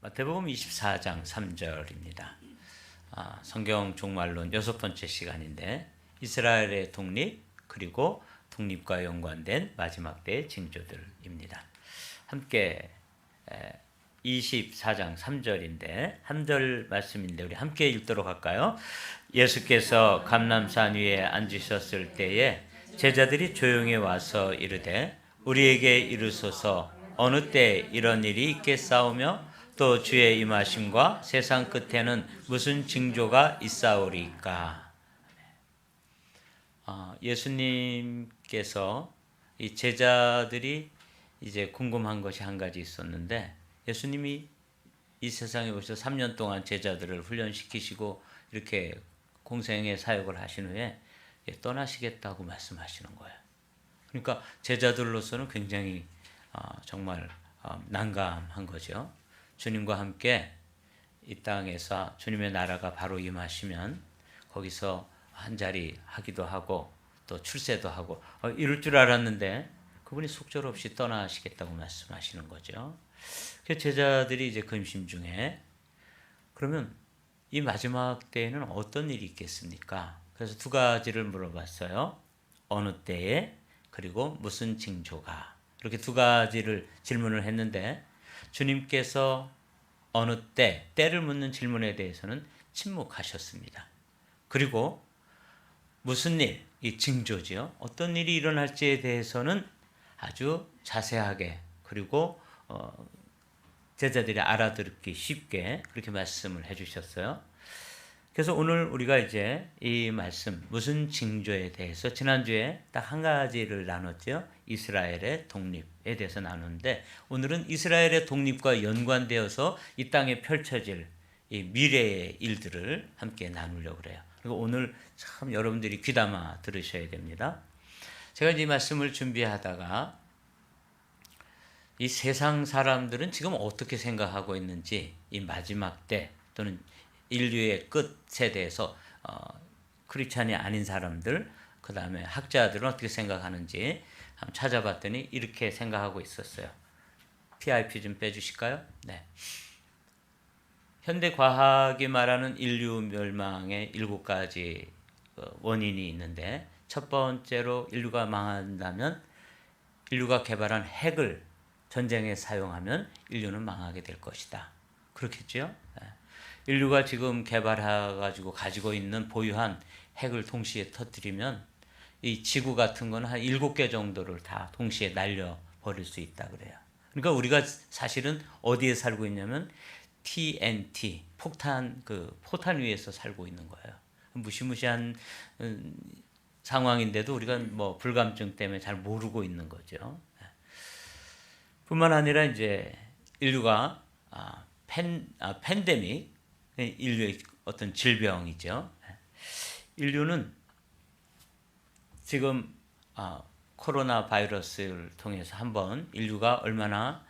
마태복음 24장 3절입니다. 성경 종말론 6번째 시간인데 이스라엘의 독립 그리고 독립과 연관된 마지막 때의 징조들입니다. 함께 24장 3절인데 한 절 말씀인데 우리 함께 읽도록 할까요? 예수께서 감람산 위에 앉으셨을 때에 제자들이 조용히 와서 이르되 우리에게 이르소서 어느 때 이런 일이 있겠사오며 또 주의 임하심과 세상 끝에는 무슨 징조가 있사오리까? 예수님께서 이 제자들이 이제 궁금한 것이 한 가지 있었는데 예수님이 이 세상에 오셔서 3년 동안 제자들을 훈련시키시고 이렇게 공생의 사역을 하신 후에 떠나시겠다고 말씀하시는 거예요. 그러니까 제자들로서는 굉장히 정말 난감한 거죠. 주님과 함께 이 땅에서 주님의 나라가 바로 임하시면 거기서 한 자리 하기도 하고 또 출세도 하고 이럴 줄 알았는데 그분이 속절없이 떠나시겠다고 말씀하시는 거죠. 그 제자들이 이제 근심 중에 그러면 이 마지막 때에는 어떤 일이 있겠습니까? 그래서 두 가지를 물어봤어요. 어느 때에 그리고 무슨 징조가 이렇게 두 가지를 질문을 했는데 주님께서 어느 때, 때를 묻는 질문에 대해서는 침묵하셨습니다. 그리고 무슨 일, 이 징조지요. 어떤 일이 일어날지에 대해서는 아주 자세하게 그리고 제자들이 알아듣기 쉽게 그렇게 말씀을 해주셨어요. 그래서 오늘 우리가 이제 이 말씀 무슨 징조에 대해서 지난주에 딱 한 가지를 나눴죠. 이스라엘의 독립에 대해서 나눴는데 오늘은 이스라엘의 독립과 연관되어서 이 땅에 펼쳐질 이 미래의 일들을 함께 나누려고 그래요. 그리고 오늘 참 여러분들이 귀담아 들으셔야 됩니다. 제가 이 말씀을 준비하다가 이 세상 사람들은 지금 어떻게 생각하고 있는지 이 마지막 때 또는 인류의 끝에 대해서 크리스찬이 아닌 사람들 그 다음에 학자들은 어떻게 생각하는지 한번 찾아봤더니 이렇게 생각하고 있었어요. PIP 좀 빼주실까요? 네. 현대 과학이 말하는 인류 멸망의 7가지 원인이 있는데 첫 번째로 인류가 망한다면 인류가 개발한 핵을 전쟁에 사용하면 인류는 망하게 될 것이다. 그렇겠죠? 인류가 지금 개발해가지고 가지고 있는 보유한 핵을 동시에 터뜨리면 이 지구 같은 거는 한 7개 정도를 다 동시에 날려버릴 수 있다 그래요. 그러니까 우리가 사실은 어디에 살고 있냐면 TNT, 포탄 위에서 살고 있는 거예요. 무시무시한 상황인데도 우리가 뭐 불감증 때문에 잘 모르고 있는 거죠. 뿐만 아니라 이제 인류가 팬데믹, 인류의 어떤 질병이죠. 인류는 지금 코로나 바이러스를 통해서 한번 인류가 얼마나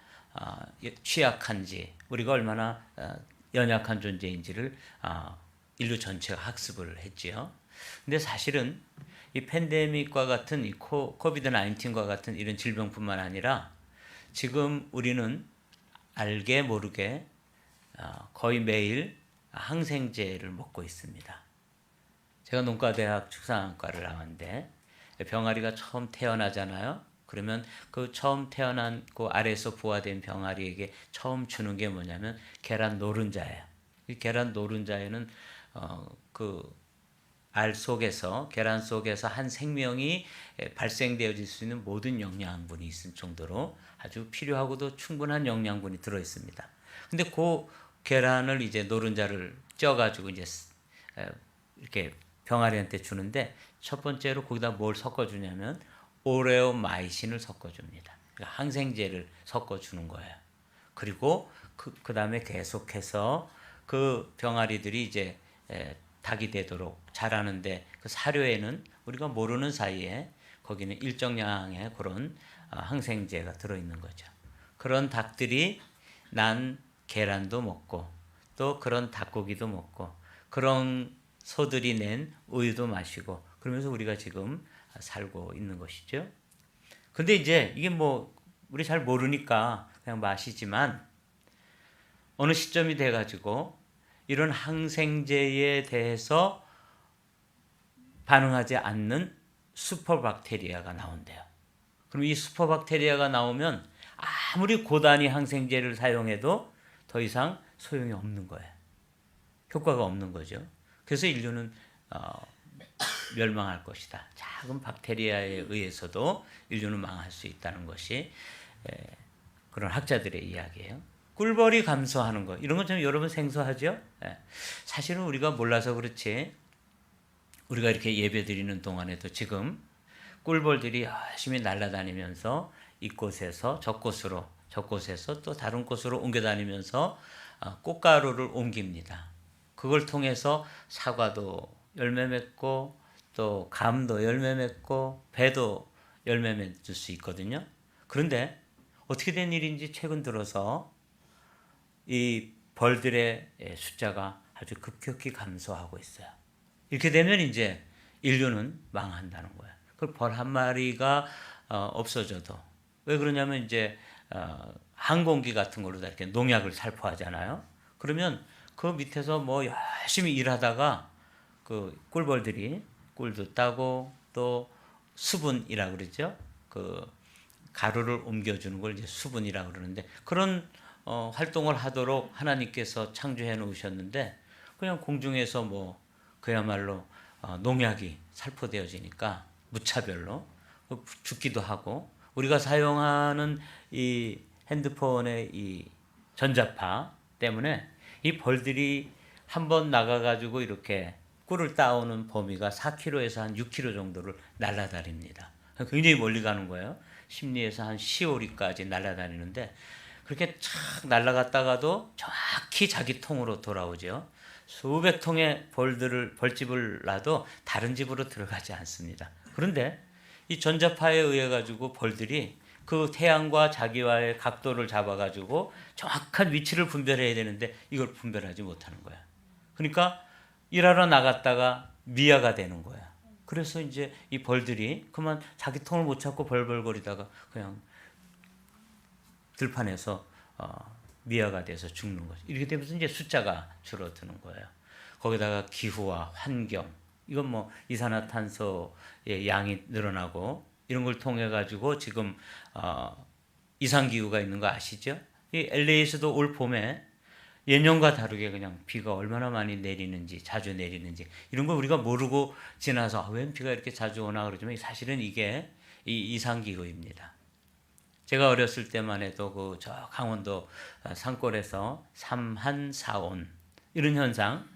취약한지 우리가 얼마나 연약한 존재인지를 인류 전체가 학습을 했지요. 근데 사실은 이 팬데믹과 같은 이 코비드 19과 같은 이런 질병뿐만 아니라 지금 우리는 알게 모르게 거의 매일 항생제를 먹고 있습니다. 제가 농과대학 축산학과를 나왔는데 병아리가 처음 태어나잖아요. 그러면 그 처음 태어난 그 아래에서 부화된 병아리에게 처음 주는 게 뭐냐면 계란 노른자예요. 이 계란 노른자에는 그 알 속에서 계란 속에서 한 생명이 발생되어질 수 있는 모든 영양분이 있을 정도로 아주 필요하고도 충분한 영양분이 들어 있습니다. 근데 그 계란을 이제 노른자를 쪄가지고 이제 이렇게 병아리한테 주는데 첫 번째로 거기다 뭘 섞어주냐면 오레오마이신을 섞어줍니다. 그러니까 항생제를 섞어주는 거예요. 그리고 그 다음에 계속해서 그 병아리들이 이제 닭이 되도록 자라는데 그 사료에는 우리가 모르는 사이에 거기는 일정량의 그런 항생제가 들어있는 거죠. 그런 닭들이 난 계란도 먹고 또 그런 닭고기도 먹고 그런 소들이 낸 우유도 마시고 그러면서 우리가 지금 살고 있는 것이죠. 근데 이제 이게 뭐 우리 잘 모르니까 그냥 마시지만 어느 시점이 돼가지고 이런 항생제에 대해서 반응하지 않는 슈퍼박테리아가 나온대요. 그럼 이 슈퍼박테리아가 나오면 아무리 고단위 항생제를 사용해도 더 이상 소용이 없는 거예요. 효과가 없는 거죠. 그래서 인류는 멸망할 것이다. 작은 박테리아에 의해서도 인류는 망할 수 있다는 것이 그런 학자들의 이야기예요. 꿀벌이 감소하는 것, 이런 건 좀 여러분 생소하죠? 사실은 우리가 몰라서 그렇지, 우리가 이렇게 예배 드리는 동안에도 지금 꿀벌들이 열심히 날아다니면서 이곳에서 저곳에서 또 다른 곳으로 옮겨다니면서 꽃가루를 옮깁니다. 그걸 통해서 사과도 열매 맺고 또 감도 열매 맺고 배도 열매 맺을 수 있거든요. 그런데 어떻게 된 일인지 최근 들어서 이 벌들의 숫자가 아주 급격히 감소하고 있어요. 이렇게 되면 이제 인류는 망한다는 거예요. 그 벌 한 마리가 없어져도, 왜 그러냐면 이제 항공기 같은 걸로 다 이렇게 농약을 살포하잖아요. 그러면 그 밑에서 뭐 열심히 일하다가 그 꿀벌들이 꿀도 따고 또 수분이라고 그러죠. 그 가루를 옮겨주는 걸 이제 수분이라고 그러는데, 그런 활동을 하도록 하나님께서 창조해 놓으셨는데, 그냥 공중에서 뭐 그야말로 농약이 살포되어지니까 무차별로 죽기도 하고, 우리가 사용하는 이 핸드폰의 이 전자파 때문에 이 벌들이 한번 나가가지고 이렇게 꿀을 따오는 범위가 4km에서 한 6km 정도를 날아다닙니다. 굉장히 멀리 가는 거예요. 심리에서 한 시오리까지 날아다니는데, 그렇게 착 날아갔다가도 정확히 자기 통으로 돌아오죠. 수백 통의 벌집을 놔도 다른 집으로 들어가지 않습니다. 그런데 이 전자파에 의해 가지고 벌들이 그 태양과 자기와의 각도를 잡아가지고 정확한 위치를 분별해야 되는데 이걸 분별하지 못하는 거야. 그러니까 일하러 나갔다가 미아가 되는 거야. 그래서 이제 이 벌들이 그만 자기 통을 못 찾고 벌벌거리다가 그냥 들판에서 미아가 돼서 죽는 거죠. 이렇게 되면서 이제 숫자가 줄어드는 거예요. 거기다가 기후와 환경, 이건 뭐 이산화탄소의 양이 늘어나고 이런 걸 통해 가지고 지금 이상 기후가 있는 거 아시죠? 이 LA에서도 올 봄에 예년과 다르게 그냥 비가 얼마나 많이 내리는지, 자주 내리는지 이런 걸 우리가 모르고 지나서 왜 비가 이렇게 자주 오나 그러지만 사실은 이게 이 이상 기후입니다. 제가 어렸을 때만 해도 그 저 강원도 산골에서 삼한사온 이런 현상,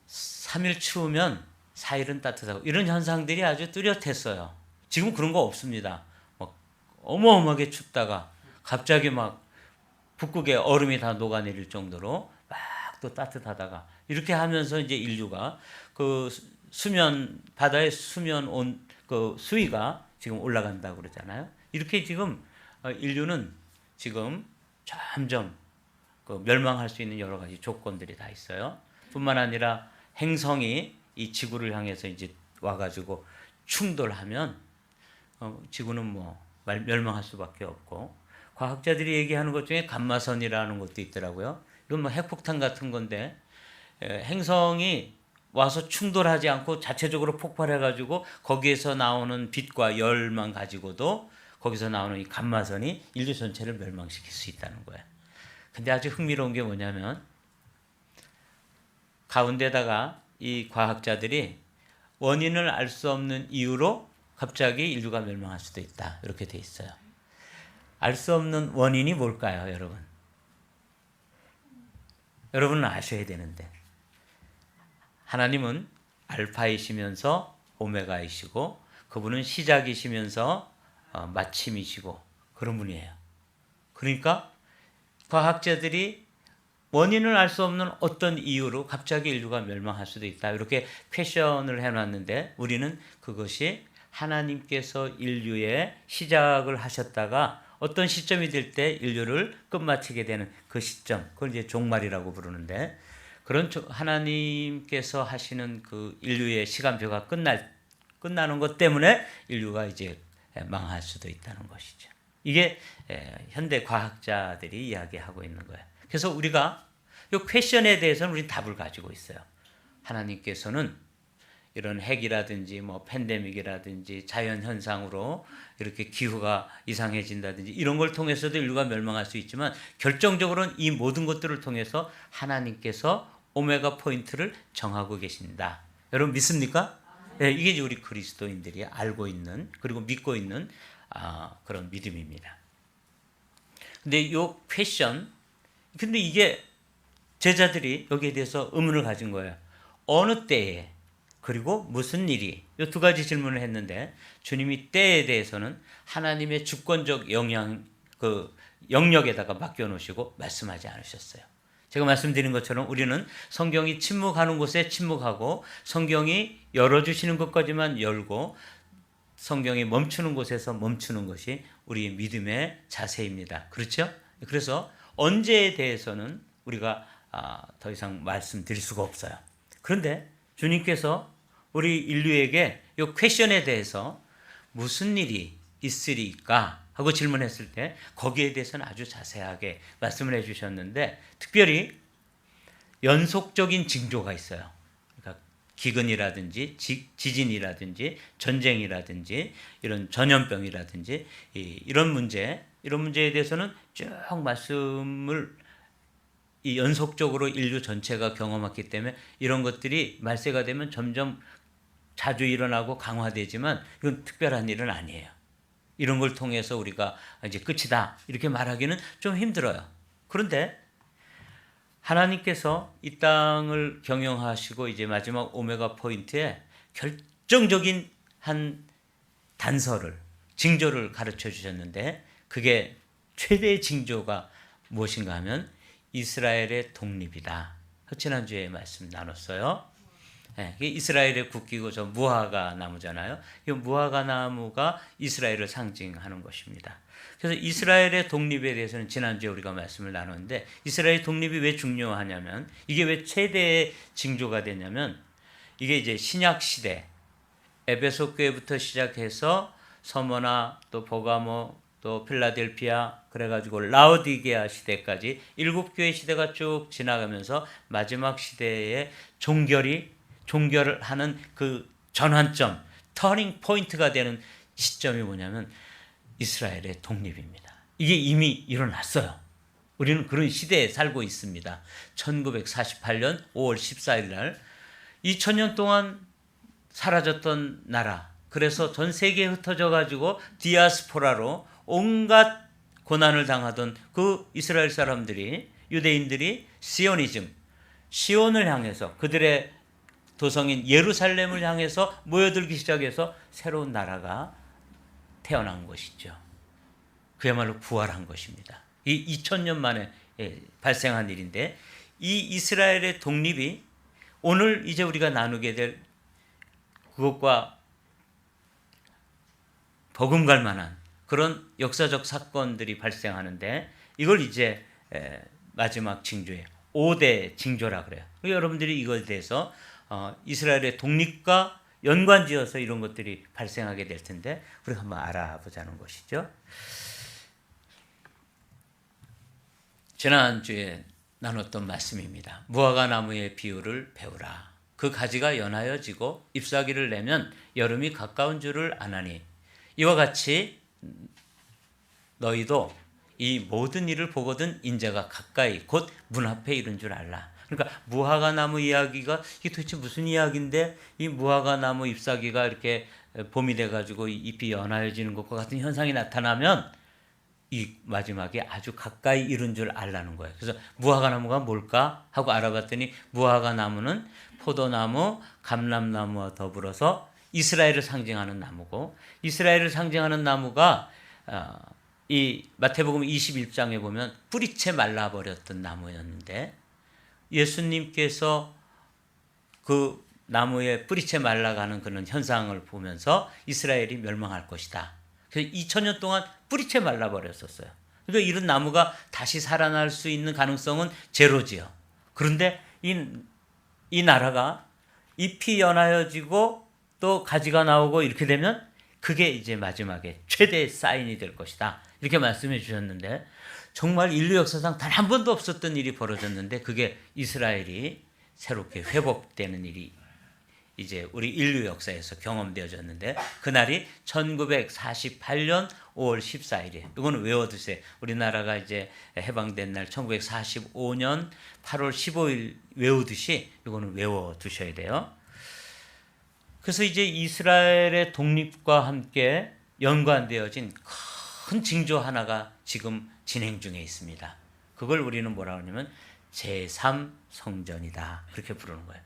3일 추우면 4일은 따뜻하고 이런 현상들이 아주 뚜렷했어요. 지금 그런 거 없습니다. 막 어마어마하게 춥다가 갑자기 막 북극에 얼음이 다 녹아내릴 정도로 막 또 따뜻하다가 이렇게 하면서 이제 인류가 그 수면 바다의 수면 그 수위가 지금 올라간다고 그러잖아요. 이렇게 지금 인류는 지금 점점 그 멸망할 수 있는 여러 가지 조건들이 다 있어요. 뿐만 아니라 행성이 이 지구를 향해서 이제 와가지고 충돌하면 지구는 뭐 멸망할 수밖에 없고, 과학자들이 얘기하는 것 중에 감마선이라는 것도 있더라고요. 이건 뭐 핵폭탄 같은 건데 행성이 와서 충돌하지 않고 자체적으로 폭발해가지고 거기에서 나오는 빛과 열만 가지고도 거기서 나오는 이 감마선이 인류 전체를 멸망시킬 수 있다는 거예요. 근데 아주 흥미로운 게 뭐냐면 가운데다가 이 과학자들이 원인을 알 수 없는 이유로 갑자기 인류가 멸망할 수도 있다, 이렇게 돼 있어요. 알 수 없는 원인이 뭘까요, 여러분? 여러분은 아셔야 되는데, 하나님은 알파이시면서 오메가이시고 그분은 시작이시면서 마침이시고 그런 분이에요. 그러니까 과학자들이 원인을 알 수 없는 어떤 이유로 갑자기 인류가 멸망할 수도 있다, 이렇게 퀘션을 해놨는데, 우리는 그것이 하나님께서 인류의 시작을 하셨다가 어떤 시점이 될 때 인류를 끝마치게 되는 그 시점, 그걸 이제 종말이라고 부르는데, 그런 하나님께서 하시는 그 인류의 시간표가 끝나는 것 때문에 인류가 이제 망할 수도 있다는 것이죠. 이게 현대 과학자들이 이야기하고 있는 거예요. 그래서 우리가 이 퀘션에 대해서는 우리는 답을 가지고 있어요. 하나님께서는 이런 핵이라든지 뭐 팬데믹이라든지 자연 현상으로 이렇게 기후가 이상해진다든지 이런 걸 통해서도 인류가 멸망할 수 있지만 결정적으로는 이 모든 것들을 통해서 하나님께서 오메가 포인트를 정하고 계신다. 여러분 믿습니까? 네, 이게 이제 우리 그리스도인들이 알고 있는 그리고 믿고 있는 그런 믿음입니다. 근데 요 퀘션, 근데 이게 제자들이 여기에 대해서 의문을 가진 거예요. 어느 때에 그리고 무슨 일이, 이 두 가지 질문을 했는데 주님이 때에 대해서는 하나님의 주권적 영역에다가 맡겨놓으시고 말씀하지 않으셨어요. 제가 말씀드린 것처럼 우리는 성경이 침묵하는 곳에 침묵하고 성경이 열어주시는 것까지만 열고 성경이 멈추는 곳에서 멈추는 것이 우리 믿음의 자세입니다. 그렇죠? 그래서 언제에 대해서는 우리가 더 이상 말씀드릴 수가 없어요. 그런데 주님께서 우리 인류에게 이 퀘션에 대해서 무슨 일이 있으리까 하고 질문했을 때 거기에 대해서는 아주 자세하게 말씀을 해주셨는데 특별히 연속적인 징조가 있어요. 그러니까 기근이라든지 지진이라든지 전쟁이라든지 이런 전염병이라든지 이런 문제에 대해서는 쭉 말씀을 연속적으로 인류 전체가 경험했기 때문에 이런 것들이 말세가 되면 점점 자주 일어나고 강화되지만 이건 특별한 일은 아니에요. 이런 걸 통해서 우리가 이제 끝이다 이렇게 말하기는 좀 힘들어요. 그런데 하나님께서 이 땅을 경영하시고 이제 마지막 오메가 포인트에 결정적인 한 단서를, 징조를 가르쳐 주셨는데 그게 최대의 징조가 무엇인가 하면 이스라엘의 독립이다. 지난주에 말씀 나눴어요. 네, 이스라엘의 국기고 저 무화과 나무잖아요. 이 무화과 나무가 이스라엘을 상징하는 것입니다. 그래서 이스라엘의 독립에 대해서는 지난주에 우리가 말씀을 나눴는데 이스라엘의 독립이 왜 중요하냐면 이게 왜 최대의 징조가 되냐면 이게 이제 신약 시대 에베소 교회부터 시작해서 서머나 또 보가모 또 필라델피아 그래가지고 라오디게아 시대까지 7교회 시대가 쭉 지나가면서 마지막 시대에 종결을 하는 그 전환점, 터닝 포인트가 되는 시점이 뭐냐면 이스라엘의 독립입니다. 이게 이미 일어났어요. 우리는 그런 시대에 살고 있습니다. 1948년 5월 14일 날 2000년 동안 사라졌던 나라, 그래서 전 세계에 흩어져 가지고 디아스포라로 온갖 고난을 당하던 그 이스라엘 사람들이, 유대인들이 시온을 향해서 그들의 도성인 예루살렘을 향해서 모여들기 시작해서 새로운 나라가 태어난 것이죠. 그야말로 부활한 것입니다. 이 2000년 만에 발생한 일인데 이 이스라엘의 독립이 오늘 이제 우리가 나누게 될 그것과 버금갈 만한 그런 역사적 사건들이 발생하는데 이걸 이제 마지막 징조에 5대 징조라 그래요. 여러분들이 이거에 대해서 이스라엘의 독립과 연관지어서 이런 것들이 발생하게 될 텐데 우리가 한번 알아보자는 것이죠. 지난주에 나눴던 말씀입니다. 무화과 나무의 비유를 배우라. 그 가지가 연하여지고 잎사귀를 내면 여름이 가까운 줄을 아나니 이와 같이 너희도 이 모든 일을 보거든 인자가 가까이 곧 문 앞에 이른 줄 알라. 그러니까 무화과 나무 이야기가 이게 도대체 무슨 이야기인데 이 무화과 나무 잎사귀가 이렇게 봄이 돼가지고 잎이 연하여지는 것과 같은 현상이 나타나면 이 마지막에 아주 가까이 이른 줄 알라는 거예요. 그래서 무화과 나무가 뭘까 하고 알아봤더니 무화과 나무는 포도나무, 감람나무와 더불어서 이스라엘을 상징하는 나무고 이스라엘을 상징하는 나무가 이 마태복음 21장에 보면 뿌리채 말라버렸던 나무였는데 예수님께서 그 나무에 뿌리채 말라가는 그런 현상을 보면서 이스라엘이 멸망할 것이다. 그래서 2000년 동안 뿌리채 말라버렸었어요. 그러니까 이런 나무가 다시 살아날 수 있는 가능성은 제로지요. 그런데 이 나라가 잎이 연하여지고 또 가지가 나오고 이렇게 되면 그게 이제 마지막에 최대의 사인이 될 것이다. 이렇게 말씀해 주셨는데 정말 인류 역사상 단 한 번도 없었던 일이 벌어졌는데 그게 이스라엘이 새롭게 회복되는 일이 이제 우리 인류 역사에서 경험되어졌는데 그날이 1948년 5월 14일이에요. 이거는 외워두세요. 우리나라가 이제 해방된 날 1945년 8월 15일 외우듯이 이거는 외워두셔야 돼요. 그래서 이제 이스라엘의 독립과 함께 연관되어진 큰 징조 하나가 지금 진행 중에 있습니다. 그걸 우리는 뭐라고 하냐면 제3성전이다. 그렇게 부르는 거예요.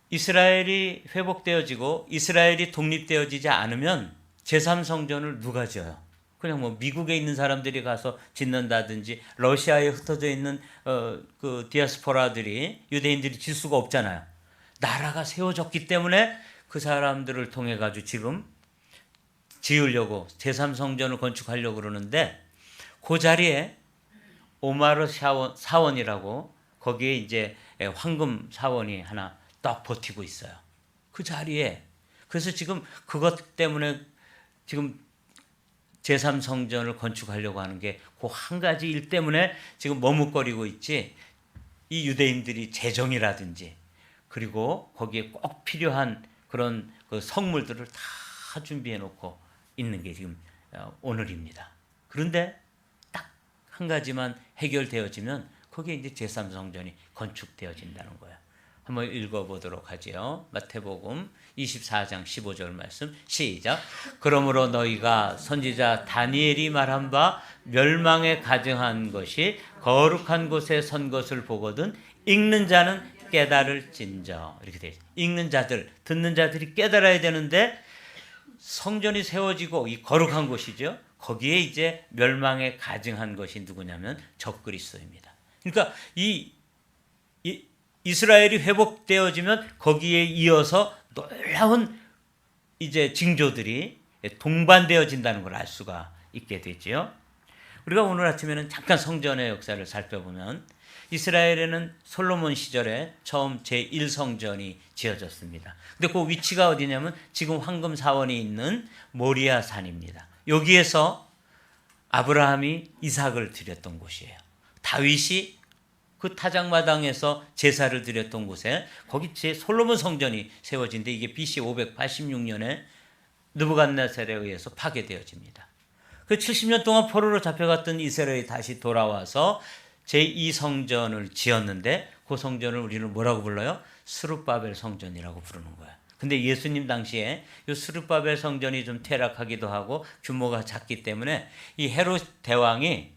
이스라엘이 회복되어지고 이스라엘이 독립되어지지 않으면 제3성전을 누가 지어요? 그냥 뭐 미국에 있는 사람들이 가서 짓는다든지 러시아에 흩어져 있는 그 디아스포라들이 유대인들이 질 수가 없잖아요. 나라가 세워졌기 때문에 그 사람들을 통해 가지고 지금 지으려고 제3성전을 건축하려고 그러는데 그 자리에 오마르 사원이라고 거기에 이제 황금 사원이 하나 딱 버티고 있어요. 그 자리에. 그래서 지금 그것 때문에 지금 제3성전을 건축하려고 하는 게 그 한 가지 일 때문에 지금 머뭇거리고 있지. 이 유대인들이 재정이라든지 그리고 거기에 꼭 필요한 그런 그 성물들을 다 준비해 놓고 있는 게 지금 오늘입니다. 그런데 딱 한 가지만 해결되어지면 거기에 이제 제3성전이 건축되어진다는 거예요. 한번 읽어보도록 하지요. 마태복음 24장 15절 말씀 시작. 그러므로 너희가 선지자 다니엘이 말한 바 멸망에 가증한 것이 거룩한 곳에 선 것을 보거든 읽는 자는 깨달을진저. 이렇게 돼 있어요. 읽는 자들, 듣는 자들이 깨달아야 되는데 성전이 세워지고 이 거룩한 곳이죠. 거기에 이제 멸망에 가증한 것이 누구냐면 적그리스도입니다. 그러니까 이스라엘이 회복되어지면 거기에 이어서 놀라운 이제 징조들이 동반되어진다는 걸 알 수가 있게 되지요. 우리가 오늘 아침에는 잠깐 성전의 역사를 살펴보면 이스라엘에는 솔로몬 시절에 처음 제1성전이 지어졌습니다. 근데 그 위치가 어디냐면 지금 황금 사원이 있는 모리아 산입니다. 여기에서 아브라함이 이삭을 드렸던 곳이에요. 다윗이 그 타작마당에서 제사를 드렸던 곳에 거기 제 솔로몬 성전이 세워진데 이게 BC 586년에 느부갓네살에 의해서 파괴되어집니다. 그 70년 동안 포로로 잡혀갔던 이스라엘이 다시 돌아와서 제2성전을 지었는데 그 성전을 우리는 뭐라고 불러요? 스룹바벨 성전이라고 부르는 거예요. 근데 예수님 당시에 이 스룹바벨 성전이 좀 퇴락하기도 하고 규모가 작기 때문에 이 헤롯 대왕이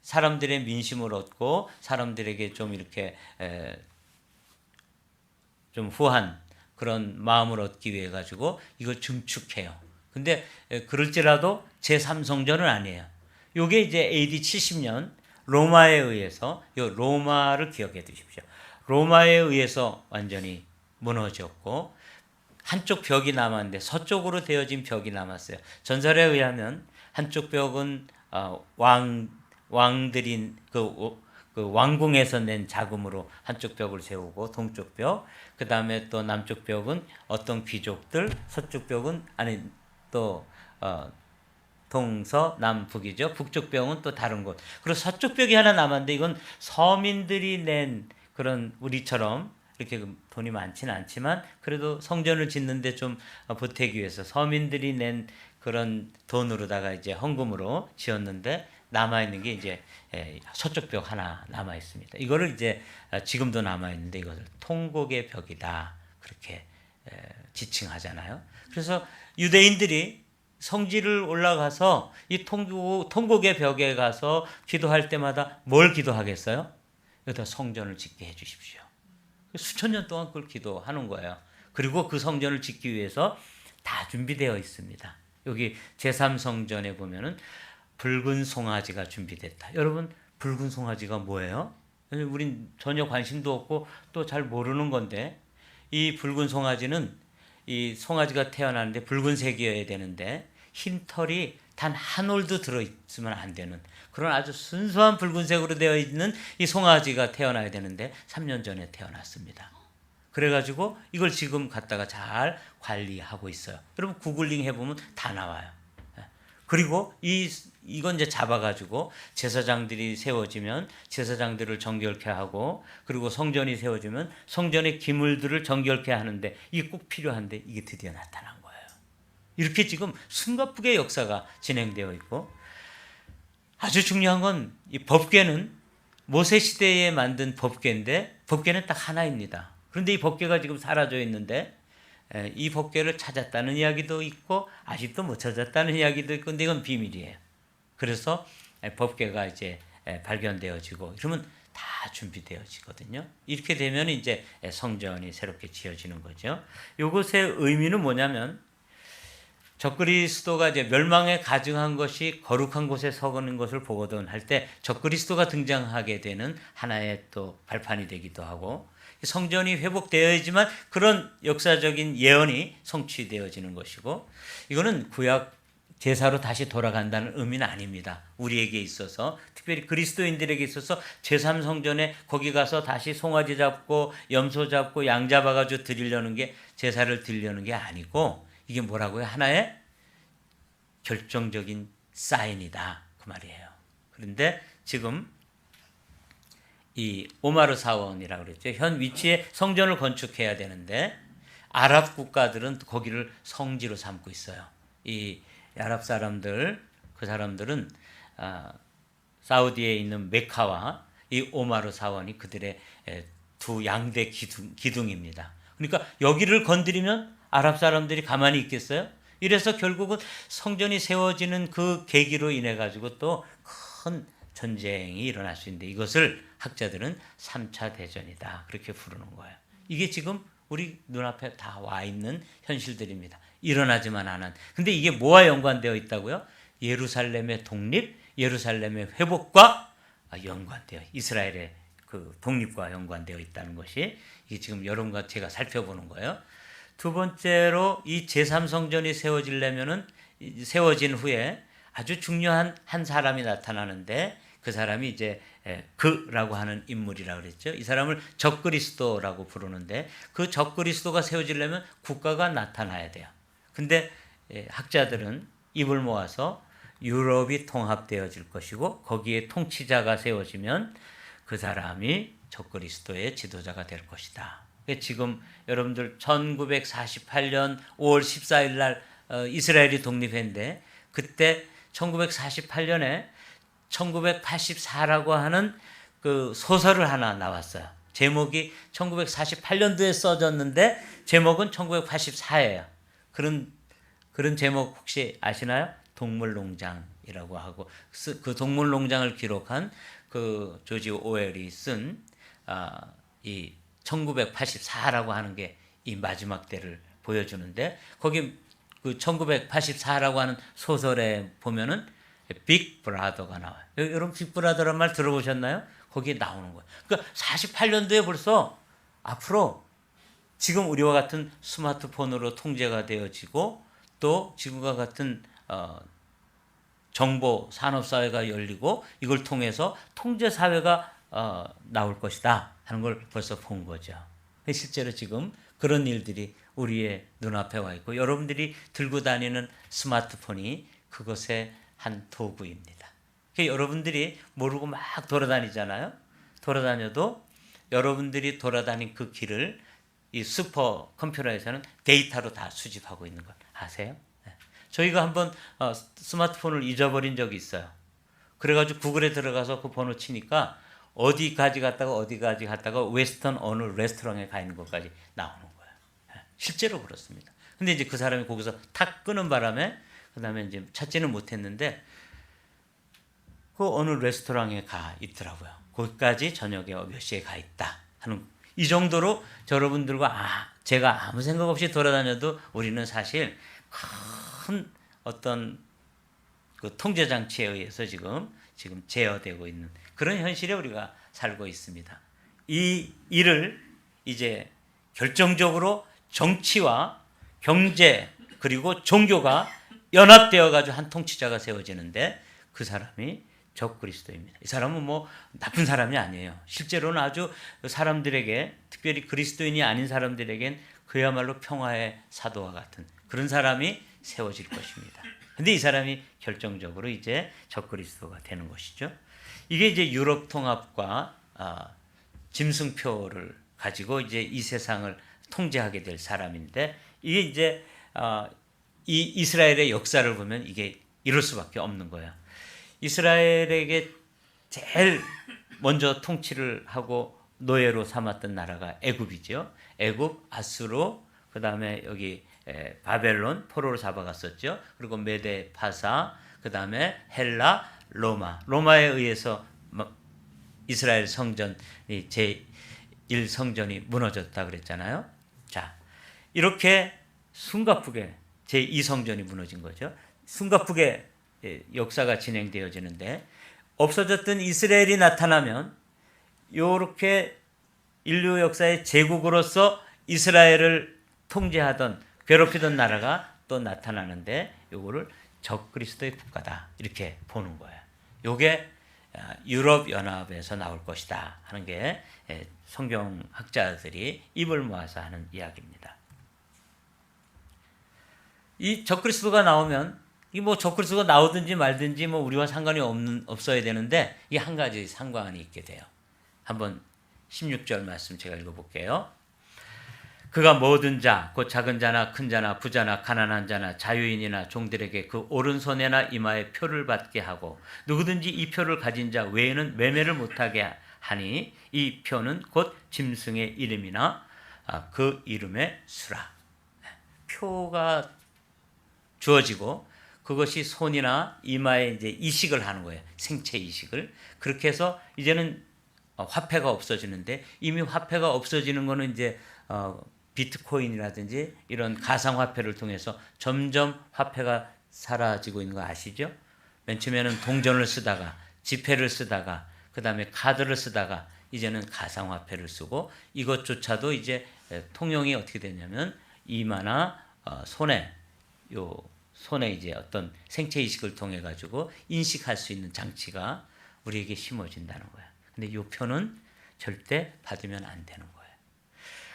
사람들의 민심을 얻고 사람들에게 좀 이렇게 좀 후한 그런 마음을 얻기 위해 가지고 이걸 증축해요. 근데 그럴지라도 제3성전은 아니에요. 요게 이제 AD 70년 로마에 의해서 요 로마를 기억해 두십시오. 로마에 의해서 완전히 무너졌고 한쪽 벽이 남았는데 서쪽으로 되어진 벽이 남았어요. 전설에 의하면 한쪽 벽은 왕들이 그 왕궁에서 낸 자금으로 한쪽 벽을 세우고 동쪽 벽, 그 다음에 또 남쪽 벽은 어떤 귀족들, 서쪽 벽은 아니 또 동서남북이죠. 북쪽 벽은 또 다른 곳. 그리고 서쪽 벽이 하나 남았는데 이건 서민들이 낸 그런 우리처럼 이렇게 돈이 많지는 않지만 그래도 성전을 짓는데 좀 보태기 위해서 서민들이 낸 그런 돈으로다가 이제 헌금으로 지었는데 남아 있는 게 이제 서쪽 벽 하나 남아 있습니다. 이거를 이제 지금도 남아 있는데 이것을 통곡의 벽이다 그렇게 지칭하잖아요. 그래서 유대인들이 성지를 올라가서 이 통곡의 벽에 가서 기도할 때마다 뭘 기도하겠어요? 여기다 성전을 짓게 해주십시오. 수천 년 동안 그걸 기도하는 거예요. 그리고 그 성전을 짓기 위해서 다 준비되어 있습니다. 여기 제3성전에 보면은 붉은 송아지가 준비됐다. 여러분, 붉은 송아지가 뭐예요? 우린 전혀 관심도 없고 또 잘 모르는 건데 이 붉은 송아지는 이 송아지가 태어나는데 붉은색이어야 되는데 흰 털이 단 한 올도 들어있으면 안 되는 그런 아주 순수한 붉은색으로 되어 있는 이 송아지가 태어나야 되는데 3년 전에 태어났습니다. 그래가지고 이걸 지금 갖다가 잘 관리하고 있어요. 여러분 구글링 해보면 다 나와요. 그리고 이건 이제 잡아가지고 제사장들이 세워지면 제사장들을 정결케 하고, 그리고 성전이 세워지면 성전의 기물들을 정결케 하는데 이게 꼭 필요한데 이게 드디어 나타난 거예요. 이렇게 지금 숨가쁘게 역사가 진행되어 있고, 아주 중요한 건 이 법궤는 모세 시대에 만든 법궤인데 법궤는 딱 하나입니다. 그런데 이 법궤가 지금 사라져 있는데, 이 법궤를 찾았다는 이야기도 있고 아직도 못 찾았다는 이야기도 있고, 근데 이건 비밀이에요. 그래서 법궤가 이제 발견되어지고 이러면 다 준비되어지거든요. 이렇게 되면 이제 성전이 새롭게 지어지는 거죠. 이것의 의미는 뭐냐면, 적그리스도가 이제 멸망에 가증한 것이 거룩한 곳에 서는 것을 보거든 할 때 적그리스도가 등장하게 되는 하나의 또 발판이 되기도 하고, 성전이 회복되어야지만 그런 역사적인 예언이 성취되어지는 것이고, 이거는 구약 제사로 다시 돌아간다는 의미는 아닙니다. 우리에게 있어서, 특별히 그리스도인들에게 있어서 제3성전에 거기 가서 다시 송아지 잡고 염소 잡고 양 잡아가지고 드리려는 게, 제사를 드리려는 게 아니고, 이게 뭐라고요? 하나의 결정적인 사인이다, 그 말이에요. 그런데 지금 이 오마르 사원이라고 그랬죠. 현 위치에 성전을 건축해야 되는데 아랍 국가들은 거기를 성지로 삼고 있어요. 이 아랍 사람들, 그 사람들은 사우디에 있는 메카와 이 오마르 사원이 그들의 두 양대 기둥입니다. 그러니까 여기를 건드리면 아랍 사람들이 가만히 있겠어요? 이래서 결국은 성전이 세워지는 그 계기로 인해 가지고 또 큰 전쟁이 일어날 수 있는데, 이것을 학자들은 3차 대전이다, 그렇게 부르는 거예요. 이게 지금 우리 눈앞에 다 와 있는 현실들입니다. 일어나지만 않은. 근데 이게 뭐와 연관되어 있다고요? 예루살렘의 독립, 예루살렘의 회복과 연관되어, 이스라엘의 그 독립과 연관되어 있다는 것이, 이게 지금 여러분과 제가 살펴보는 거예요. 두 번째로, 이 제3성전이 세워진 후에 아주 중요한 한 사람이 나타나는데, 그 사람이 이제 그라고 하는 인물이라고 그랬죠. 이 사람을 적그리스도라고 부르는데, 그 적그리스도가 세워지려면 국가가 나타나야 돼요. 근데 학자들은 입을 모아서 유럽이 통합되어질 것이고, 거기에 통치자가 세워지면 그 사람이 적그리스도의 지도자가 될 것이다. 지금 여러분들 1948년 5월 14일 날 이스라엘이 독립했는데, 그때 1948년에 1984라고 하는 그 소설을 하나 나왔어요. 제목이 1948년도에 써졌는데 제목은 1984예요. 그런 제목 혹시 아시나요? 동물농장이라고 하고, 그 동물농장을 기록한 그 조지 오웰이 쓴 이 1984라고 하는 게 이 마지막 때를 보여주는데, 거기 그 1984라고 하는 소설에 보면은 빅 브라더가 나와요. 여러분 빅 브라더란 말 들어보셨나요? 거기에 나오는 거예요. 그러니까 48년도에 벌써 앞으로 지금 우리와 같은 스마트폰으로 통제가 되어지고, 또 지금과 같은 정보 산업사회가 열리고, 이걸 통해서 통제사회가 나올 것이다 하는 걸 벌써 본 거죠. 실제로 지금 그런 일들이 우리의 눈앞에 와 있고, 여러분들이 들고 다니는 스마트폰이 그것의 한 도구입니다. 여러분들이 모르고 막 돌아다니잖아요. 돌아다녀도 여러분들이 돌아다닌 그 길을 이 슈퍼 컴퓨터에서는 데이터로 다 수집하고 있는 걸 아세요? 저희가 한번 스마트폰을 잊어버린 적이 있어요. 그래가지고 구글에 들어가서 그 번호 치니까 어디까지 갔다가 웨스턴 어느 레스토랑에 가 있는 것까지 나오는 거예요. 실제로 그렇습니다. 근데 이제 그 사람이 거기서 탁 끄는 바람에, 그 다음에 이제 찾지는 못했는데, 그 어느 레스토랑에 가 있더라고요. 거기까지 저녁에 몇 시에 가 있다 하는, 이 정도로 여러분들과 제가 아무 생각 없이 돌아다녀도 우리는 사실 큰 어떤 그 통제 장치에 의해서 지금 제어되고 있는 그런 현실에 우리가 살고 있습니다. 이 일을 이제 결정적으로 정치와 경제 그리고 종교가 연합되어 가지고 한 통치자가 세워지는데, 그 사람이 적그리스도입니다. 이 사람은 뭐 나쁜 사람이 아니에요. 실제로는 아주 사람들에게, 특별히 그리스도인이 아닌 사람들에겐 그야말로 평화의 사도와 같은 그런 사람이 세워질 것입니다. 근데 이 사람이 결정적으로 이제 적그리스도가 되는 것이죠. 이게 이제 유럽 통합과 짐승표를 가지고 이제 이 세상을 통제하게 될 사람인데, 이게 이제 이 이스라엘의 역사를 보면 이게 이럴 수밖에 없는 거예요. 이스라엘에게 제일 먼저 통치를 하고 노예로 삼았던 나라가 애굽이죠. 애굽, 아수르, 그 다음에 여기 바벨론, 포로로 잡아갔었죠. 그리고 메데, 파사, 그 다음에 헬라, 로마. 로마에 의해서 이스라엘 성전이 제1성전이 무너졌다 그랬잖아요. 자, 이렇게 숨가쁘게 제2성전이 무너진 거죠. 숨가쁘게 역사가 진행되어지는데, 없어졌던 이스라엘이 나타나면 이렇게 인류 역사의 제국으로서 이스라엘을 통제하던 괴롭히던 나라가 또 나타나는데, 요거를 적그리스도의 국가다 이렇게 보는 거예요. 요게 유럽 연합에서 나올 것이다 하는 게 성경학자들이 입을 모아서 하는 이야기입니다. 이 적그리스도가 나오면 이 뭐 적그리스도가 나오든지 말든지 뭐 우리와 상관이 없어야 되는데, 이 한 가지 상관이 있게 돼요. 한번 16절 말씀 제가 읽어볼게요. 그가 모든 자, 곧 작은 자나 큰 자나 부자나 가난한 자나 자유인이나 종들에게 그 오른손에나 이마에 표를 받게 하고, 누구든지 이 표를 가진 자 외에는 매매를 못하게 하니, 이 표는 곧 짐승의 이름이나 그 이름의 수라. 표가 주어지고 그것이 손이나 이마에 이제 이식을 하는 거예요. 생체 이식을. 그렇게 해서 이제는 화폐가 없어지는데, 이미 화폐가 없어지는 거는 이제 비트코인이라든지 이런 가상화폐를 통해서 점점 화폐가 사라지고 있는 거 아시죠? 맨 처음에는 동전을 쓰다가 지폐를 쓰다가 그 다음에 카드를 쓰다가 이제는 가상화폐를 쓰고, 이것조차도 이제 통용이 어떻게 되냐면 이마나 손에 이제 어떤 생체 이식을 통해 가지고 인식할 수 있는 장치가 우리에게 심어진다는 거야. 근데 이 표는 절대 받으면 안 되는 거예요.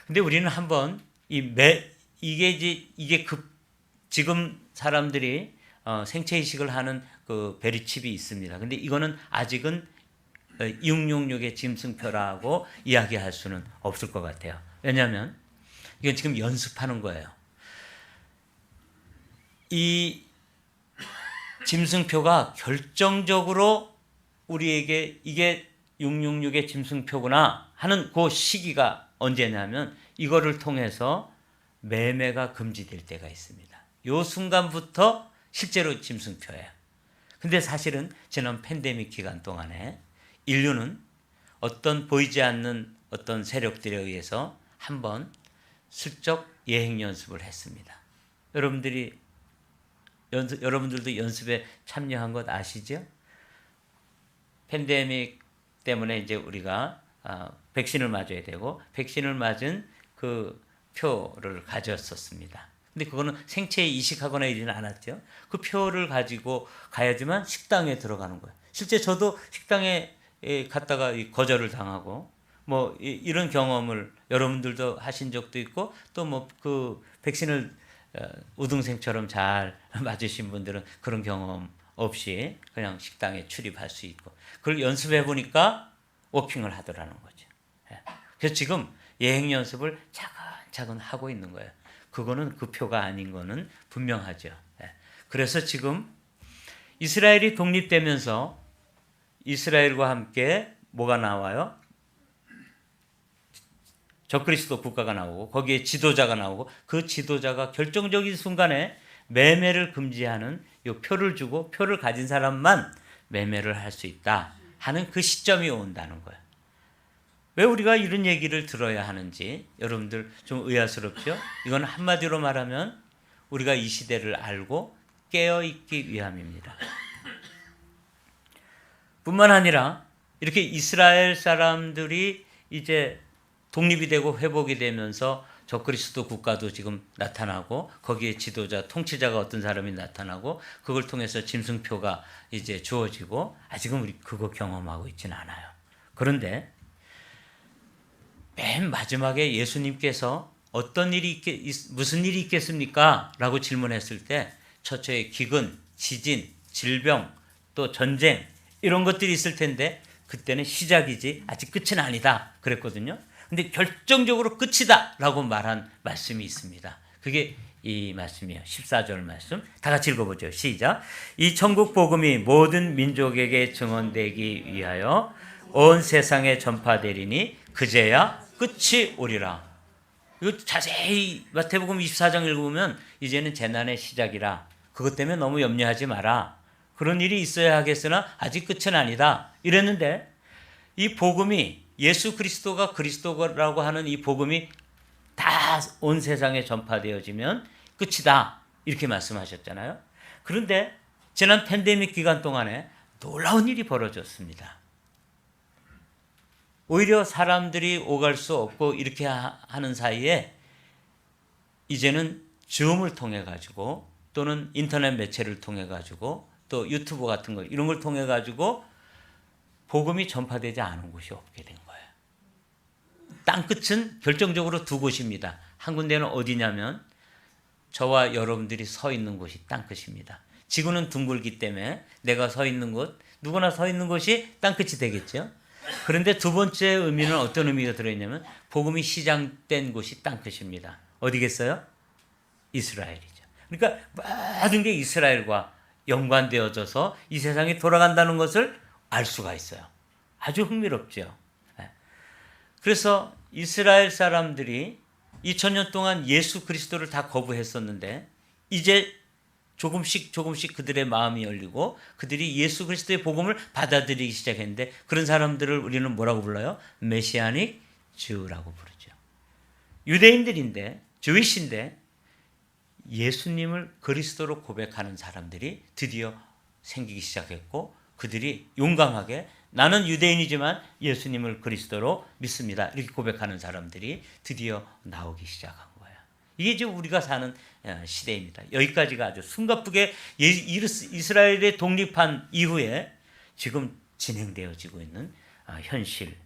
근데 우리는 한번 이게 지금 사람들이 생체 이식을 하는 그 베리칩이 있습니다. 근데 이거는 아직은 666의 짐승표라고 이야기할 수는 없을 것 같아요. 왜냐하면 이건 지금 연습하는 거예요. 이 짐승표가 결정적으로 우리에게 이게 666의 짐승표구나 하는 그 시기가 언제냐면, 이거를 통해서 매매가 금지될 때가 있습니다. 이 순간부터 실제로 짐승표예요. 근데 사실은 지난 팬데믹 기간 동안에 인류는 어떤 보이지 않는 어떤 세력들에 의해서 한번 슬쩍 예행 연습을 했습니다. 여러분들도 연습에 참여한 것 아시죠? 팬데믹 때문에 이제 우리가 백신을 맞아야 되고, 백신을 맞은 그 표를 가졌었습니다. 근데 그거는 생체에 이식하거나 이러지는 않았죠. 그 표를 가지고 가야지만 식당에 들어가는 거예요. 실제 저도 식당에 갔다가 거절을 당하고 뭐 이런 경험을 여러분들도 하신 적도 있고, 또 뭐 그 백신을 우등생처럼 잘 맞으신 분들은 그런 경험 없이 그냥 식당에 출입할 수 있고, 그걸 연습해 보니까 워킹을 하더라는 거죠. 그래서 지금 예행 연습을 차근차근 하고 있는 거예요. 그거는 그 표가 아닌 거는 분명하죠. 그래서 지금 이스라엘이 독립되면서 이스라엘과 함께 뭐가 나와요? 적그리스도 국가가 나오고, 거기에 지도자가 나오고, 그 지도자가 결정적인 순간에 매매를 금지하는 이 표를 주고, 표를 가진 사람만 매매를 할 수 있다 하는 그 시점이 온다는 거예요. 왜 우리가 이런 얘기를 들어야 하는지 여러분들 좀 의아스럽죠? 이건 한마디로 말하면 우리가 이 시대를 알고 깨어있기 위함입니다. 뿐만 아니라 이렇게 이스라엘 사람들이 이제 독립이 되고 회복이 되면서 적그리스도 국가도 지금 나타나고, 거기에 지도자, 통치자가 어떤 사람이 나타나고, 그걸 통해서 짐승표가 이제 주어지고, 아직은 우리 그거 경험하고 있지는 않아요. 그런데 맨 마지막에 예수님께서 무슨 일이 있겠습니까? 라고 질문했을 때 처처의 기근, 지진, 질병, 또 전쟁 이런 것들이 있을 텐데 그때는 시작이지 아직 끝은 아니다 그랬거든요. 근데 결정적으로 끝이다 라고 말한 말씀이 있습니다. 그게 이 말씀이에요. 14절 말씀 다 같이 읽어보죠. 시작. 이 천국 복음이 모든 민족에게 증언되기 위하여 온 세상에 전파되리니 그제야 끝이 오리라. 이거 자세히 마태복음 24장 읽어보면 이제는 재난의 시작이라. 그것 때문에 너무 염려하지 마라. 그런 일이 있어야 하겠으나 아직 끝은 아니다. 이랬는데 이 복음이 예수 그리스도가 그리스도라고 하는 이 복음이 다 온 세상에 전파되어지면 끝이다. 이렇게 말씀하셨잖아요. 그런데 지난 팬데믹 기간 동안에 놀라운 일이 벌어졌습니다. 오히려 사람들이 오갈 수 없고 이렇게 하는 사이에 이제는 줌을 통해 가지고 또는 인터넷 매체를 통해 가지고 또 유튜브 같은 거 이런 걸 통해 가지고 복음이 전파되지 않은 곳이 없게 된 거예요. 땅끝은 결정적으로 두 곳입니다. 한 군데는 어디냐면 저와 여러분들이 서 있는 곳이 땅끝입니다. 지구는 둥글기 때문에 내가 서 있는 곳, 누구나 서 있는 곳이 땅끝이 되겠죠. 그런데 두 번째 의미는 어떤 의미가 들어있냐면 복음이 시작된 곳이 땅끝입니다. 어디겠어요? 이스라엘이죠. 그러니까 모든 게 이스라엘과 연관되어져서 이 세상이 돌아간다는 것을 알 수가 있어요. 아주 흥미롭죠. 그래서 이스라엘 사람들이 2000년 동안 예수 그리스도를 다 거부했었는데 이제 조금씩 그들의 마음이 열리고 그들이 예수 그리스도의 복음을 받아들이기 시작했는데 그런 사람들을 우리는 뭐라고 불러요? 메시아닉 주라고 부르죠. 유대인들인데 주이신데 예수님을 그리스도로 고백하는 사람들이 드디어 생기기 시작했고 그들이 용감하게 나는 유대인이지만 예수님을 그리스도로 믿습니다. 이렇게 고백하는 사람들이 드디어 나오기 시작한 거예요. 이게 지금 우리가 사는 시대입니다. 여기까지가 아주 숨가쁘게 이스라엘의 독립한 이후에 지금 진행되어지고 있는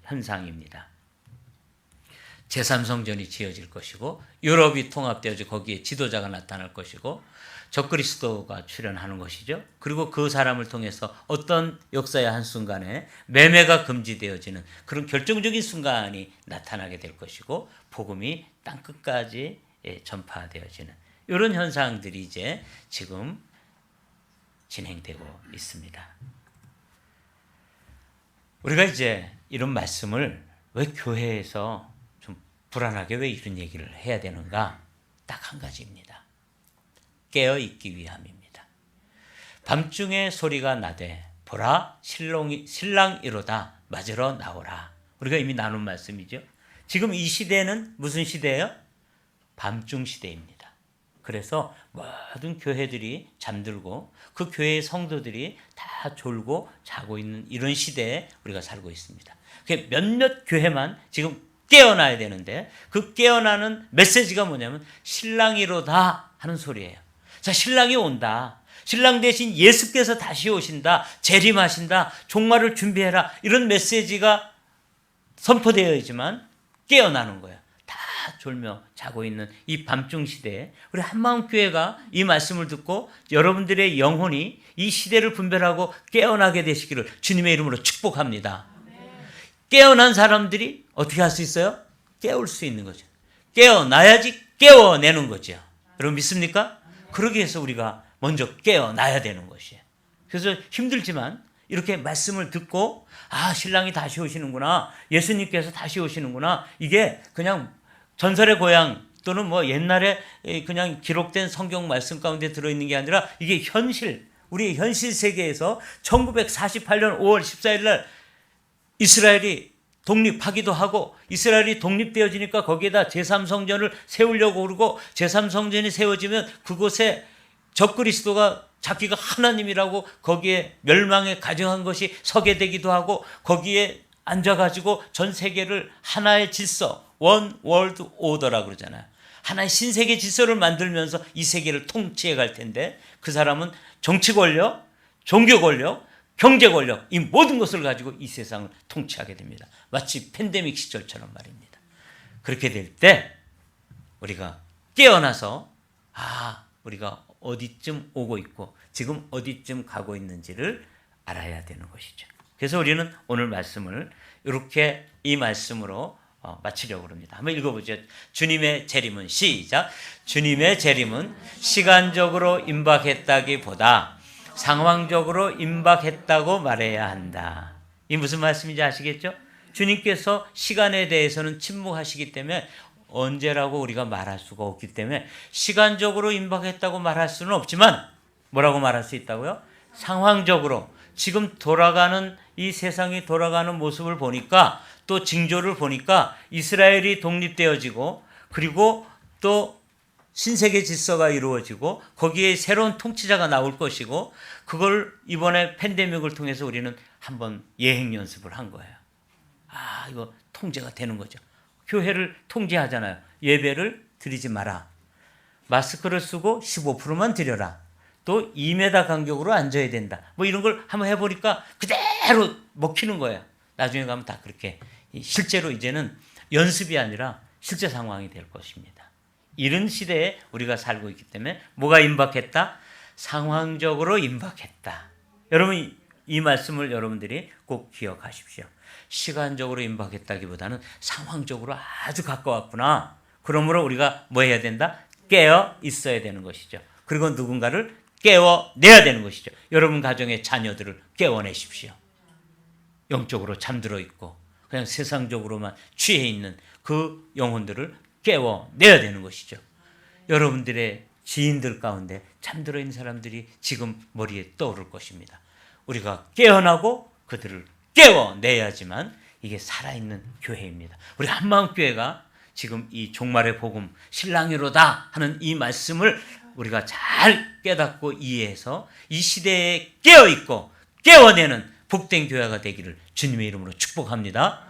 현상입니다. 제3성전이 지어질 것이고 유럽이 통합되어져 거기에 지도자가 나타날 것이고 적그리스도가 출현하는 것이죠. 그리고 그 사람을 통해서 어떤 역사의 한순간에 매매가 금지되어지는 그런 결정적인 순간이 나타나게 될 것이고 복음이 땅끝까지 전파되어지는 이런 현상들이 이제 지금 진행되고 있습니다. 우리가 이제 이런 말씀을 왜 교회에서 좀 불안하게 왜 이런 얘기를 해야 되는가? 딱 한 가지입니다. 깨어있기 위함입니다. 밤중에 소리가 나되 보라 신랑이로다 맞으러 나오라. 우리가 이미 나눈 말씀이죠. 지금 이 시대는 무슨 시대예요? 밤중 시대입니다. 그래서 모든 교회들이 잠들고 그 교회의 성도들이 다 졸고 자고 있는 이런 시대에 우리가 살고 있습니다. 몇몇 교회만 지금 깨어나야 되는데 그 깨어나는 메시지가 뭐냐면 신랑이로다 하는 소리예요. 자, 신랑이 온다. 신랑 대신 예수께서 다시 오신다. 재림하신다. 종말을 준비해라. 이런 메시지가 선포되어야지만 깨어나는 거예요. 다 졸며 자고 있는 이 밤중 시대에 우리 한마음교회가 이 말씀을 듣고 여러분들의 영혼이 이 시대를 분별하고 깨어나게 되시기를 주님의 이름으로 축복합니다. 깨어난 사람들이 어떻게 할 수 있어요? 깨울 수 있는 거죠. 깨어나야지 깨워내는 거죠. 여러분 믿습니까? 그러기 위해서 우리가 먼저 깨어나야 되는 것이에요. 그래서 힘들지만 이렇게 말씀을 듣고 신랑이 다시 오시는구나. 예수님께서 다시 오시는구나. 이게 그냥 전설의 고향 또는 옛날에 그냥 기록된 성경 말씀 가운데 들어있는 게 아니라 이게 현실, 우리의 현실 세계에서 1948년 5월 14일 날 이스라엘이 독립하기도 하고 이스라엘이 독립되어지니까 거기에다 제3성전을 세우려고 그러고 제3성전이 세워지면 그곳에 적그리스도가 자기가 하나님이라고 거기에 멸망에 가정한 것이 서게 되기도 하고 거기에 앉아가지고 전 세계를 하나의 질서, 원 월드 오더라고 그러잖아요. 하나의 신세계 질서를 만들면서 이 세계를 통치해 갈 텐데 그 사람은 정치 권력, 종교 권력, 경제 권력 이 모든 것을 가지고 이 세상을 통치하게 됩니다. 마치 팬데믹 시절처럼 말입니다. 그렇게 될 때 우리가 깨어나서 우리가 어디쯤 오고 있고 지금 어디쯤 가고 있는지를 알아야 되는 것이죠. 그래서 우리는 오늘 말씀을 이렇게 이 말씀으로 마치려고 합니다. 한번 읽어보죠. 주님의 재림은 시작. 주님의 재림은 시간적으로 임박했다기보다 상황적으로 임박했다고 말해야 한다. 이 무슨 말씀인지 아시겠죠? 주님께서 시간에 대해서는 침묵하시기 때문에 언제라고 우리가 말할 수가 없기 때문에 시간적으로 임박했다고 말할 수는 없지만 뭐라고 말할 수 있다고요? 상황적으로 지금 돌아가는 이 세상이 돌아가는 모습을 보니까 또 징조를 보니까 이스라엘이 독립되어지고 그리고 또 신세계 질서가 이루어지고 거기에 새로운 통치자가 나올 것이고 그걸 이번에 팬데믹을 통해서 우리는 한번 예행 연습을 한 거예요. 아, 이거 통제가 되는 거죠. 교회를 통제하잖아요. 예배를 드리지 마라. 마스크를 쓰고 15%만 드려라. 또 2m 간격으로 앉아야 된다. 뭐 이런 걸 한번 해보니까 그대로 먹히는 거예요. 나중에 가면 다 그렇게 실제로 이제는 연습이 아니라 실제 상황이 될 것입니다. 이런 시대에 우리가 살고 있기 때문에 뭐가 임박했다? 상황적으로 임박했다. 여러분 이 말씀을 여러분들이 꼭 기억하십시오. 시간적으로 임박했다기보다는 상황적으로 아주 가까웠구나. 그러므로 우리가 뭐 해야 된다? 깨어 있어야 되는 것이죠. 그리고 누군가를 깨워내야 되는 것이죠. 여러분 가정의 자녀들을 깨워내십시오. 영적으로 잠들어 있고 그냥 세상적으로만 취해 있는 그 영혼들을 깨워내야 되는 것이죠. 여러분들의 지인들 가운데 잠들어 있는 사람들이 지금 머리에 떠오를 것입니다. 우리가 깨어나고 그들을 깨워내야지만 이게 살아있는 교회입니다. 우리 한마음교회가 지금 이 종말의 복음 신랑이로다 하는 이 말씀을 우리가 잘 깨닫고 이해해서 이 시대에 깨어있고 깨워내는 복된 교회가 되기를 주님의 이름으로 축복합니다.